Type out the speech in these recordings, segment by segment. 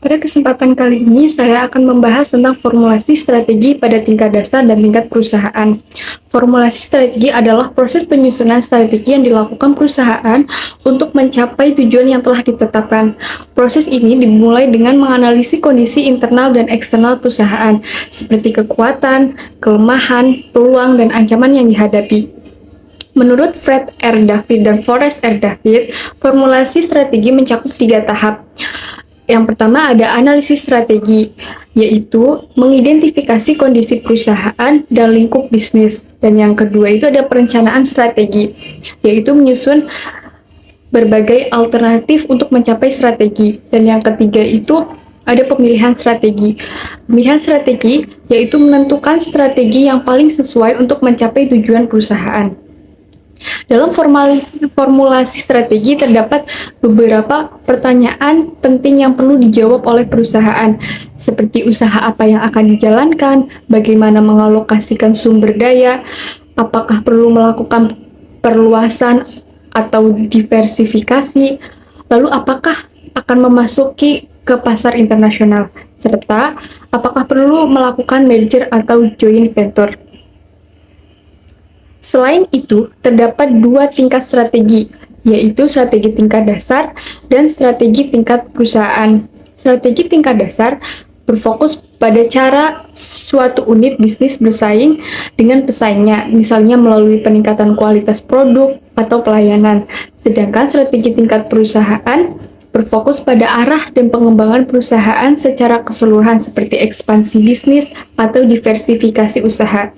Pada kesempatan kali ini, saya akan membahas tentang formulasi strategi pada tingkat dasar dan tingkat perusahaan. Formulasi strategi adalah proses penyusunan strategi yang dilakukan perusahaan untuk mencapai tujuan yang telah ditetapkan. Proses ini dimulai dengan menganalisis kondisi internal dan eksternal perusahaan, seperti kekuatan, kelemahan, peluang, dan ancaman yang dihadapi. Menurut Fred R. David dan Forrest R. David, formulasi strategi mencakup 3 tahap. Yang pertama ada analisis strategi, yaitu mengidentifikasi kondisi perusahaan dan lingkup bisnis. Dan yang kedua itu ada perencanaan strategi, yaitu menyusun berbagai alternatif untuk mencapai strategi. Dan yang ketiga itu ada pemilihan strategi. Pemilihan strategi yaitu menentukan strategi yang paling sesuai untuk mencapai tujuan perusahaan. Dalam formulasi strategi terdapat beberapa pertanyaan penting yang perlu dijawab oleh perusahaan, seperti usaha apa yang akan dijalankan, bagaimana mengalokasikan sumber daya, apakah perlu melakukan perluasan atau diversifikasi, lalu apakah akan memasuki ke pasar internasional, serta apakah perlu melakukan merger atau joint venture. Selain itu, terdapat 2 tingkat strategi, yaitu strategi tingkat dasar dan strategi tingkat perusahaan. Strategi tingkat dasar berfokus pada cara suatu unit bisnis bersaing dengan pesaingnya, misalnya melalui peningkatan kualitas produk atau pelayanan. Sedangkan strategi tingkat perusahaan berfokus pada arah dan pengembangan perusahaan secara keseluruhan seperti ekspansi bisnis atau diversifikasi usaha.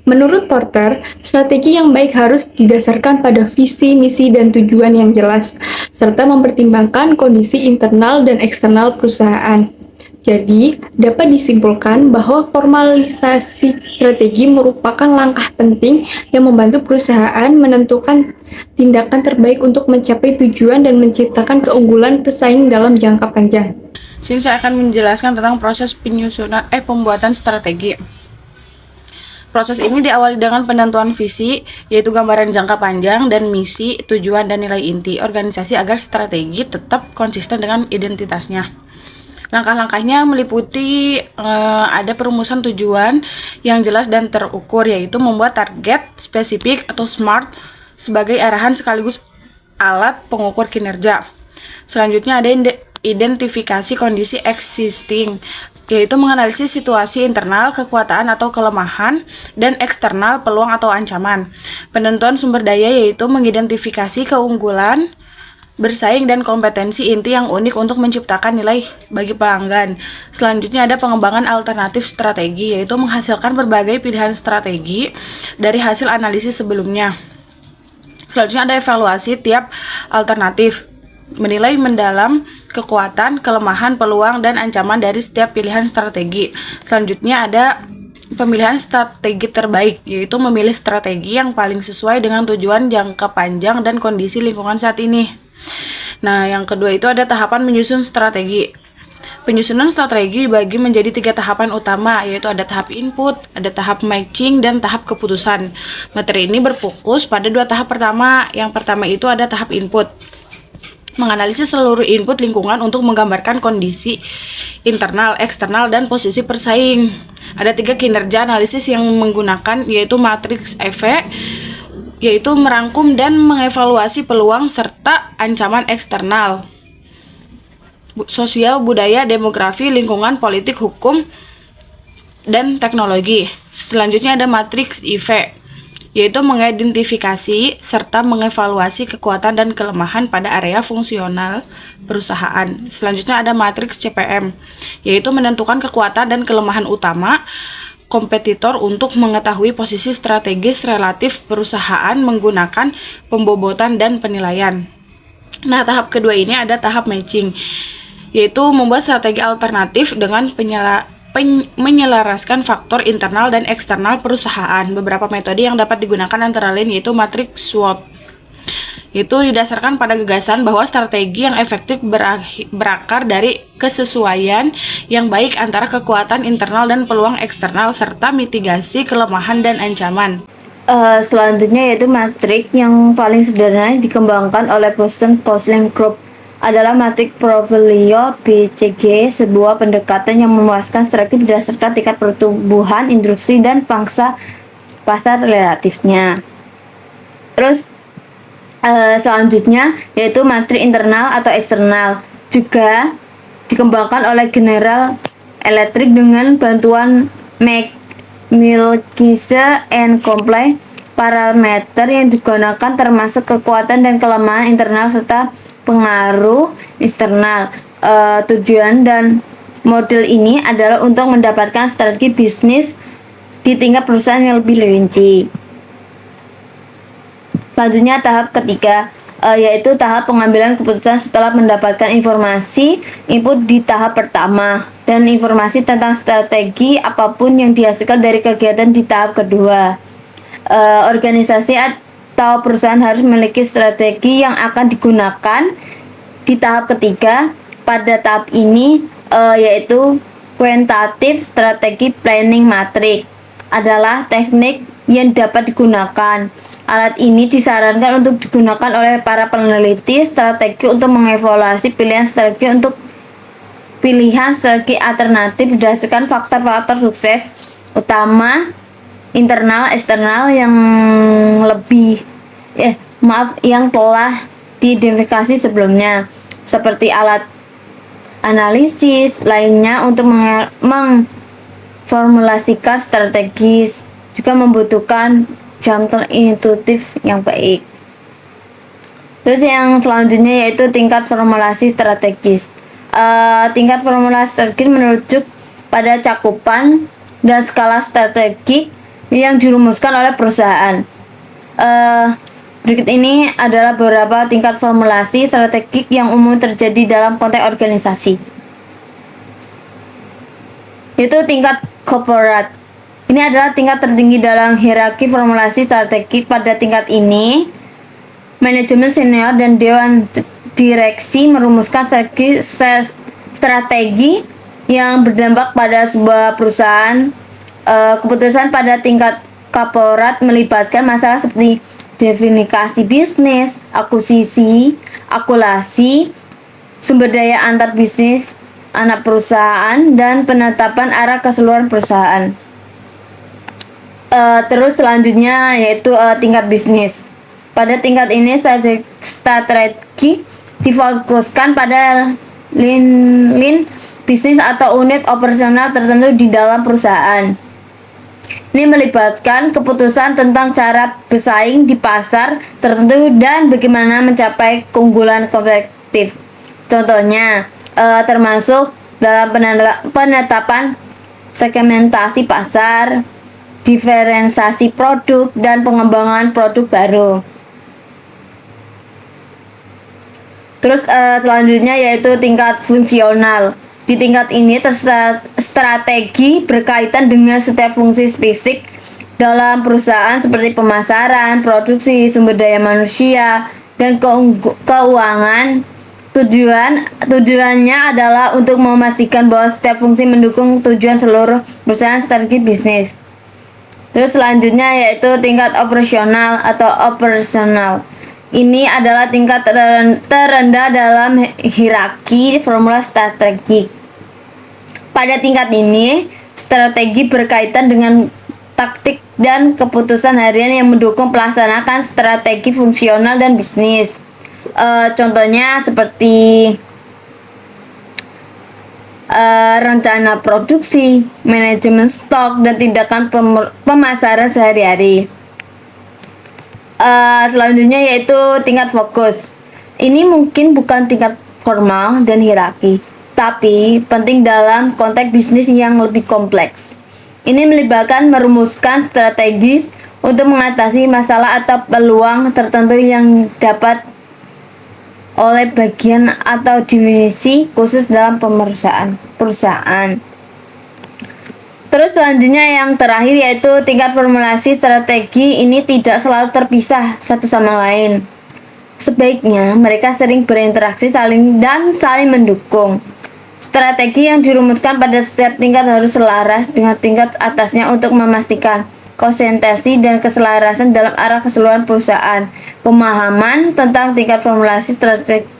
Menurut Porter, strategi yang baik harus didasarkan pada visi, misi, dan tujuan yang jelas, serta mempertimbangkan kondisi internal dan eksternal perusahaan. Jadi, dapat disimpulkan bahwa formalisasi strategi merupakan langkah penting yang membantu perusahaan menentukan tindakan terbaik untuk mencapai tujuan dan menciptakan keunggulan pesaing dalam jangka panjang. Sini saya akan menjelaskan tentang proses pembuatan strategi. Proses ini diawali dengan penentuan visi, yaitu gambaran jangka panjang, dan misi, tujuan, dan nilai inti organisasi agar strategi tetap konsisten dengan identitasnya. Langkah-langkahnya meliputi ada perumusan tujuan yang jelas dan terukur, yaitu membuat target spesifik atau SMART sebagai arahan sekaligus alat pengukur kinerja. Selanjutnya ada identifikasi kondisi existing, yaitu menganalisis situasi internal, kekuatan atau kelemahan, dan eksternal, peluang atau ancaman. Penentuan sumber daya yaitu mengidentifikasi keunggulan, bersaing, dan kompetensi inti yang unik untuk menciptakan nilai bagi pelanggan. Selanjutnya ada pengembangan alternatif strategi, yaitu menghasilkan berbagai pilihan strategi dari hasil analisis sebelumnya. Selanjutnya ada evaluasi tiap alternatif, menilai mendalam kekuatan, kelemahan, peluang, dan ancaman dari setiap pilihan strategi. Selanjutnya ada pemilihan strategi terbaik, yaitu memilih strategi yang paling sesuai dengan tujuan jangka panjang dan kondisi lingkungan saat ini. Nah, yang kedua itu ada tahapan menyusun strategi. Penyusunan strategi dibagi menjadi 3 tahapan utama, yaitu ada tahap input, ada tahap matching, dan tahap keputusan. Materi ini berfokus pada 2 tahap pertama. Yang pertama itu ada tahap input, menganalisis seluruh input lingkungan untuk menggambarkan kondisi internal, eksternal, dan posisi persaing. Ada 3 kinerja analisis yang menggunakan, yaitu matriks efek, yaitu merangkum dan mengevaluasi peluang serta ancaman eksternal, sosial, budaya, demografi, lingkungan, politik, hukum, dan teknologi. Selanjutnya ada matriks efek, yaitu mengidentifikasi serta mengevaluasi kekuatan dan kelemahan pada area fungsional perusahaan. Selanjutnya ada matriks CPM, yaitu menentukan kekuatan dan kelemahan utama kompetitor untuk mengetahui posisi strategis relatif perusahaan menggunakan pembobotan dan penilaian. Nah, tahap kedua ini ada tahap matching, yaitu membuat strategi alternatif dengan menyelaraskan faktor internal dan eksternal perusahaan. Beberapa metode yang dapat digunakan antara lain yaitu matriks SWOT, yaitu didasarkan pada gagasan bahwa strategi yang efektif berakar dari kesesuaian yang baik antara kekuatan internal dan peluang eksternal serta mitigasi kelemahan dan ancaman. Selanjutnya yaitu matriks yang paling sederhana dikembangkan oleh Boston Consulting Group, adalah matrik portfolio BCG, sebuah pendekatan yang memuaskan strategi berdasarkan tingkat pertumbuhan industri dan pangsa pasar relatifnya. Terus selanjutnya yaitu matrik internal atau eksternal, juga dikembangkan oleh General Electric dengan bantuan Milkise and Comply. Parameter yang digunakan termasuk kekuatan dan kelemahan internal serta pengaruh eksternal. Tujuan dan model ini adalah untuk mendapatkan strategi bisnis di tingkat perusahaan yang lebih rinci. Selanjutnya tahap ketiga, yaitu tahap pengambilan keputusan setelah mendapatkan informasi input di tahap pertama dan informasi tentang strategi apapun yang dihasilkan dari kegiatan di tahap kedua. Organisasi atau perusahaan harus memiliki strategi yang akan digunakan di tahap ketiga. Pada tahap ini yaitu quantitative strategy planning matrix adalah teknik yang dapat digunakan. Alat ini disarankan untuk digunakan oleh para peneliti strategi untuk mengevaluasi pilihan strategi alternatif berdasarkan faktor-faktor sukses utama internal eksternal yang telah diidentifikasi sebelumnya, seperti alat analisis lainnya untuk mengformulasikan strategis juga membutuhkan jam intuitif yang baik. Terus yang selanjutnya yaitu tingkat formulasi strategis. Tingkat formulasi strategis merujuk pada cakupan dan skala strategik yang dirumuskan oleh perusahaan. Berikut ini adalah beberapa tingkat formulasi strategik yang umum terjadi dalam konteks organisasi. Yaitu tingkat corporate. Ini adalah tingkat tertinggi dalam hierarki formulasi strategik. Pada tingkat ini, manajemen senior dan dewan direksi merumuskan strategi yang berdampak pada sebuah perusahaan. Keputusan pada tingkat korporat melibatkan masalah seperti definisi bisnis, akuisisi, akulasi, sumber daya antar bisnis, anak perusahaan, dan penetapan arah keseluruhan perusahaan. Terus selanjutnya yaitu tingkat bisnis. Pada tingkat ini strategi difokuskan pada lin bisnis atau unit operasional tertentu di dalam perusahaan. Ini melibatkan keputusan tentang cara bersaing di pasar tertentu dan bagaimana mencapai keunggulan kompetitif. Contohnya termasuk dalam penetapan segmentasi pasar, diferensiasi produk, dan pengembangan produk baru. Terus selanjutnya yaitu tingkat fungsional. Di tingkat ini strategi berkaitan dengan setiap fungsi spesifik dalam perusahaan seperti pemasaran, produksi, sumber daya manusia, dan keuangan. Tujuannya adalah untuk memastikan bahwa setiap fungsi mendukung tujuan seluruh perusahaan strategi bisnis. Terus selanjutnya yaitu tingkat operasional atau operasional. Ini adalah tingkat terendah dalam hierarki formula strategi. Pada tingkat ini, strategi berkaitan dengan taktik dan keputusan harian yang mendukung pelaksanaan strategi fungsional dan bisnis. Contohnya seperti rencana produksi, manajemen stok, dan tindakan pemasaran sehari-hari. Selanjutnya yaitu tingkat fokus. Ini mungkin bukan tingkat formal dan hierarki, tapi penting dalam konteks bisnis yang lebih kompleks. Ini melibatkan merumuskan strategi untuk mengatasi masalah atau peluang tertentu yang dapat oleh bagian atau divisi khusus dalam perusahaan. Terus selanjutnya yang terakhir yaitu tingkat formulasi strategi. Ini tidak selalu terpisah satu sama lain. Sebaiknya mereka sering berinteraksi saling mendukung. Strategi yang dirumuskan pada setiap tingkat harus selaras dengan tingkat atasnya untuk memastikan konsentrasi, dan keselarasan dalam arah keseluruhan perusahaan. Pemahaman tentang tingkat formulasi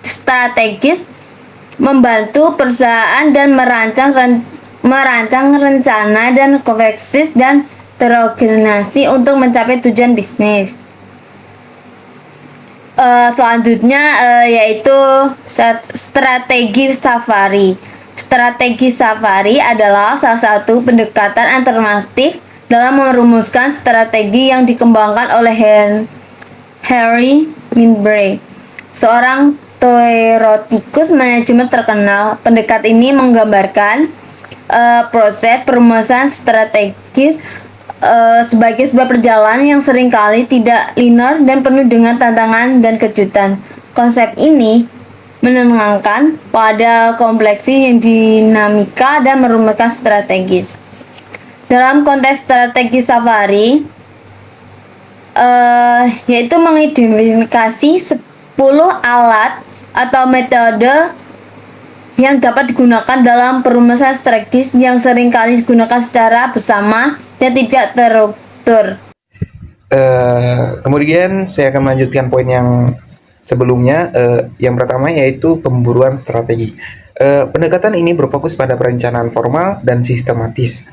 strategis membantu perusahaan dan merancang rencana dan konversis dan terorganisasi untuk mencapai tujuan bisnis. Selanjutnya yaitu strategi safari. Strategi safari adalah salah satu pendekatan alternatif dalam merumuskan strategi yang dikembangkan oleh Harry Minbray, seorang teoretikus manajemen terkenal. Pendekatan ini menggambarkan proses perumusan strategis sebagai sebuah perjalanan yang seringkali tidak linear dan penuh dengan tantangan dan kejutan. Konsep ini menenangkan pada kompleksi yang dinamika dan merumuskan strategis. Dalam konteks strategi safari, yaitu mengidentifikasi 10 alat atau metode yang dapat digunakan dalam perumusan strategis yang seringkali digunakan secara bersama dan tidak terstruktur. Kemudian saya akan melanjutkan poin yang sebelumnya. Yang pertama yaitu pemburuan strategi. Pendekatan ini berfokus pada perencanaan formal dan sistematis.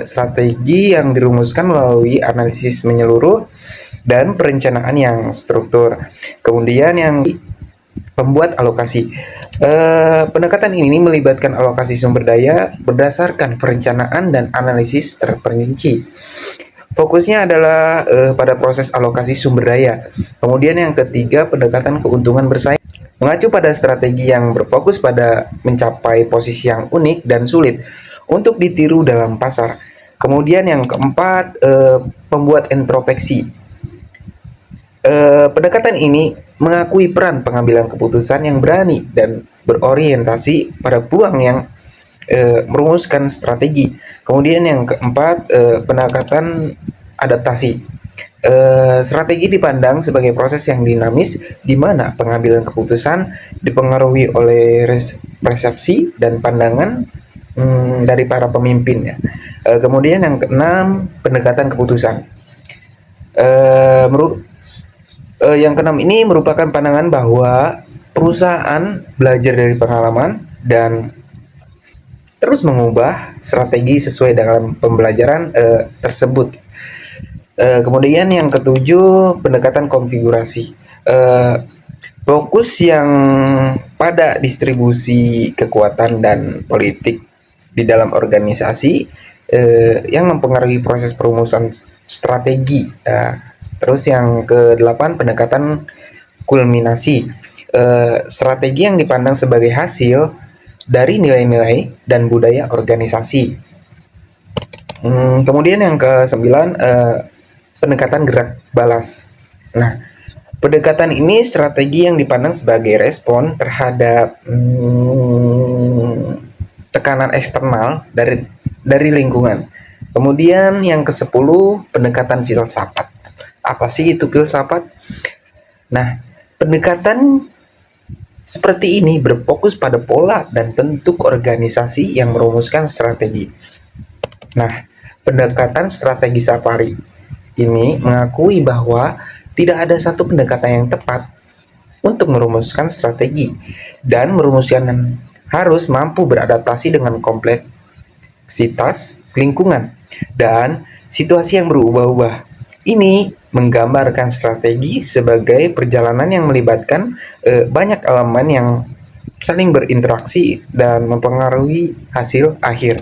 Strategi yang dirumuskan melalui analisis menyeluruh dan perencanaan yang struktur. Kemudian yang pembuat alokasi. Pendekatan ini melibatkan alokasi sumber daya berdasarkan perencanaan dan analisis terperinci. Fokusnya adalah pada proses alokasi sumber daya. Kemudian yang ketiga, pendekatan keuntungan bersaing. Mengacu pada strategi yang berfokus pada mencapai posisi yang unik dan sulit untuk ditiru dalam pasar. Kemudian yang keempat, pembuat introspeksi. Pendekatan ini mengakui peran pengambilan keputusan yang berani dan berorientasi pada peluang yang merumuskan strategi. Kemudian yang keempat, pendekatan adaptasi. Strategi dipandang sebagai proses yang dinamis di mana pengambilan keputusan dipengaruhi oleh persepsi dan pandangan dari para pemimpin ya. Kemudian yang keenam, pendekatan keputusan. Yang keenam ini merupakan pandangan bahwa perusahaan belajar dari pengalaman dan terus mengubah strategi sesuai dengan pembelajaran tersebut. Kemudian yang ketujuh, pendekatan konfigurasi. Fokus yang pada distribusi kekuatan dan politik di dalam organisasi yang mempengaruhi proses perumusan strategi. Terus yang ke-8, pendekatan kulminasi. Strategi yang dipandang sebagai hasil dari nilai-nilai dan budaya organisasi. Kemudian yang ke-9, pendekatan gerak balas. Nah, pendekatan ini strategi yang dipandang sebagai respon terhadap tekanan eksternal dari lingkungan. Kemudian yang ke-10, pendekatan filsafat. Apa sih itu filsafat? Nah, pendekatan seperti ini berfokus pada pola dan bentuk organisasi yang merumuskan strategi. Nah, pendekatan strategi safari ini mengakui bahwa tidak ada satu pendekatan yang tepat untuk merumuskan strategi dan merumuskan harus mampu beradaptasi dengan kompleksitas lingkungan dan situasi yang berubah-ubah. Ini menggambarkan strategi sebagai perjalanan yang melibatkan banyak elemen yang saling berinteraksi dan mempengaruhi hasil akhir.